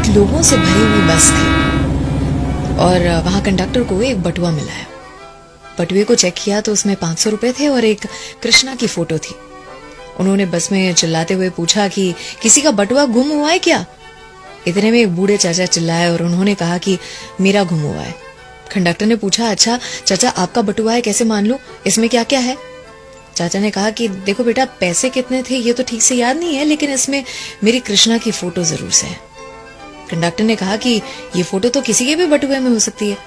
लोगों से भरी हुई बस थी और वहां कंडक्टर को एक बटुआ मिला है। बटुए को चेक किया तो उसमें 500 रुपए थे और एक कृष्णा की फोटो थी। उन्होंने बस में चिल्लाते हुए पूछा कि किसी का बटुआ गुम हुआ है क्या? इतने में एक बूढ़े चाचा चिल्लाए और उन्होंने कहा कि मेरा गुम हुआ है। कंडक्टर ने पूछा, अच्छा चाचा आपका बटुआ है, कैसे मान लूं, इसमें क्या क्या है? चाचा ने कहा कि देखो बेटा, पैसे कितने थे ये तो ठीक से याद नहीं है, लेकिन इसमें मेरी कृष्णा की फोटो जरूर से है। कंडक्टर ने कहा कि ये फोटो तो किसी के भी बटुए में हो सकती है,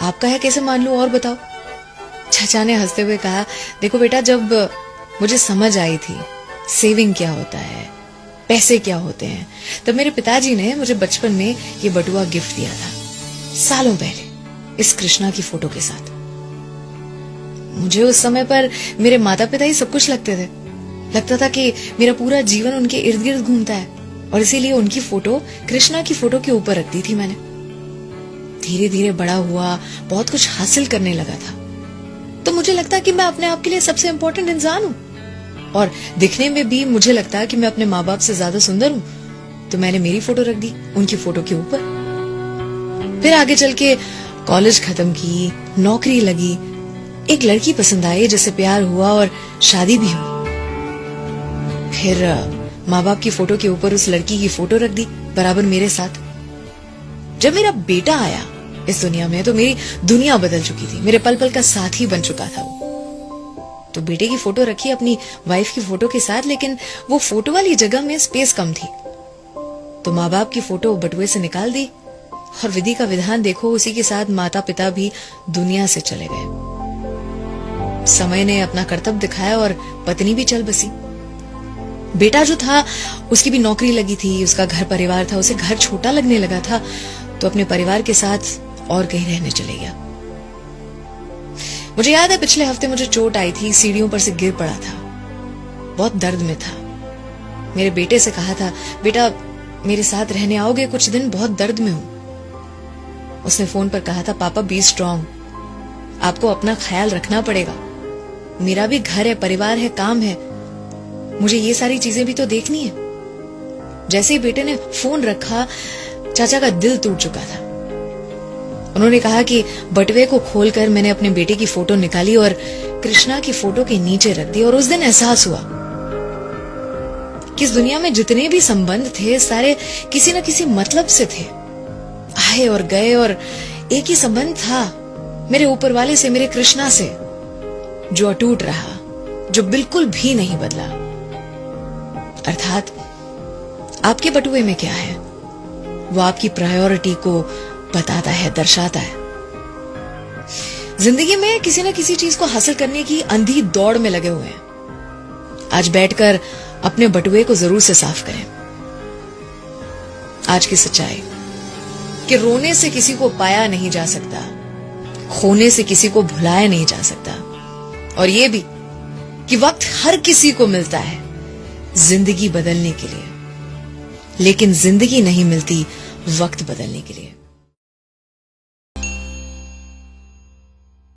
आपका है कैसे मान लूं और बताओ। चाचा ने हंसते हुए कहा, देखो बेटा, जब मुझे समझ आई थी सेविंग क्या होता है, पैसे क्या होते हैं, तब मेरे पिताजी ने मुझे बचपन में ये बटुआ गिफ्ट दिया था, सालों पहले, इस कृष्णा की फोटो के साथ। मुझे उस समय पर मेरे माता पिता ही सब कुछ लगते थे। लगता था कि मेरा पूरा जीवन उनके इर्द गिर्द घूमता है और इसीलिए उनकी फोटो कृष्णा की फोटो के ऊपर रख दी थी मैंने। धीरे धीरे बड़ा हुआ, बहुत कुछ हासिल करने लगा था, तो मुझे लगता कि मैं अपने आप के लिए सबसे इम्पोर्टेंट इंसान हूं और दिखने में भी मुझे लगता कि मैं अपने माँ बाप से ज्यादा सुंदर हूं, तो मैंने मेरी फोटो रख दी उनकी फोटो के ऊपर। फिर आगे चल के कॉलेज खत्म की, नौकरी लगी, एक लड़की पसंद आई जिससे प्यार हुआ और शादी भी हुई। फिर माँ बाप की फोटो के ऊपर उस लड़की की फोटो रख दी बराबर मेरे साथ। जब मेरा बेटा आया इस दुनिया में तो मेरी दुनिया बदल चुकी थी, मेरे पल पल का साथी बन चुका था वो। तो बेटे की फोटो रखी अपनी वाइफ की फोटो के साथ, लेकिन वो फोटो वाली जगह में स्पेस कम थी, तो माँ बाप की फोटो बटुए से निकाल दी और विधि का विधान देखो, उसी के साथ माता पिता भी दुनिया से चले गए। समय ने अपना कर्तव्य दिखाया और पत्नी भी चल बसी। बेटा जो था उसकी भी नौकरी लगी थी, उसका घर परिवार था, उसे घर छोटा लगने लगा था, तो अपने परिवार के साथ और कहीं रहने चले गया। मुझे याद है पिछले हफ्ते मुझे चोट आई थी, सीढ़ियों पर से गिर पड़ा था, बहुत दर्द में था। मेरे बेटे से कहा था, बेटा मेरे साथ रहने आओगे कुछ दिन, बहुत दर्द में हूं। उसने फोन पर कहा था, पापा बी स्ट्रांग, आपको अपना ख्याल रखना पड़ेगा, मेरा भी घर है, परिवार है, काम है, मुझे ये सारी चीजें भी तो देखनी है। जैसे ही बेटे ने फोन रखा, चाचा का दिल टूट चुका था। उन्होंने कहा कि बटुए को खोलकर मैंने अपने बेटे की फोटो निकाली और कृष्णा की फोटो के नीचे रख दी, और उस दिन एहसास हुआ कि इस दुनिया में जितने भी संबंध थे सारे किसी न किसी मतलब से थे, आए और गए, और एक ही संबंध था मेरे ऊपर वाले से, मेरे कृष्णा से, जो अटूट रहा, जो बिल्कुल भी नहीं बदला। अर्थात आपके बटुए में क्या है वो आपकी प्रायोरिटी को बताता है, दर्शाता है। जिंदगी में किसी न किसी चीज को हासिल करने की अंधी दौड़ में लगे हुए हैं। आज बैठकर अपने बटुए को जरूर से साफ करें। आज की सच्चाई कि रोने से किसी को पाया नहीं जा सकता, खोने से किसी को भुलाया नहीं जा सकता, और ये भी कि वक्त हर किसी को मिलता है जिंदगी बदलने के लिए, लेकिन जिंदगी नहीं मिलती वक्त बदलने के लिए।